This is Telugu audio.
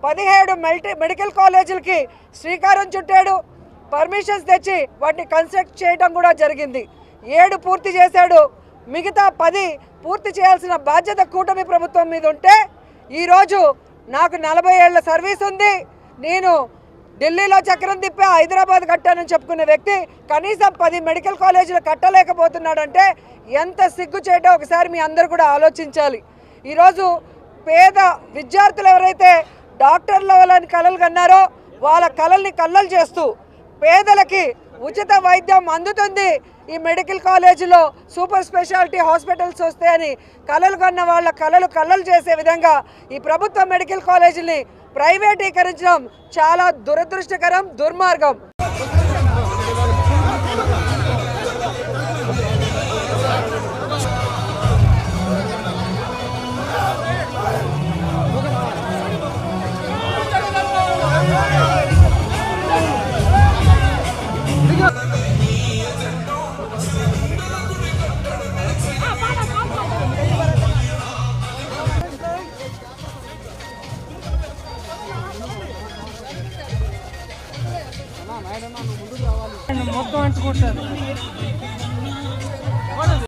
17 మెడికల్ కాలేజీలకి శ్రీకారం చుట్టాడు. పర్మిషన్స్ తెచ్చి వాటిని కన్స్ట్రక్ట్ చేయడం కూడా జరిగింది. 7 పూర్తి చేశాడు. మిగతా 10 పూర్తి చేయాల్సిన బాధ్యత కూటమి ప్రభుత్వం మీద ఉంటే ఈరోజు నాకు 40 ఏళ్ల సర్వీస్ ఉంది, నేను ఢిల్లీలో చక్రం తిప్పి హైదరాబాద్ కట్టానని చెప్పుకునే వ్యక్తి కనీసం 10 మెడికల్ కాలేజీలు కట్టలేకపోతున్నాడంటే ఎంత సిగ్గుచేటో ఒకసారి మీ అందరూ కూడా ఆలోచించాలి. ఈరోజు పేద విద్యార్థులు ఎవరైతే డాక్టర్ల వాళ్ళని కలలు కన్నారో వాళ్ళ కలల్ని కల్లలు చేస్తూ పేదలకి ఉచిత వైద్యం అందుతుంది, ఈ మెడికల్ కాలేజీలో సూపర్ స్పెషాలిటీ హాస్పిటల్స్ వస్తాయని కలలు కన్న వాళ్ళ కలలు చేసే విధంగా ఈ ప్రభుత్వ మెడికల్ కాలేజీని ప్రైవేటీకరించడం చాలా దురదృష్టకరం, దుర్మార్గం. మొత్తం అంచుకుంటారు.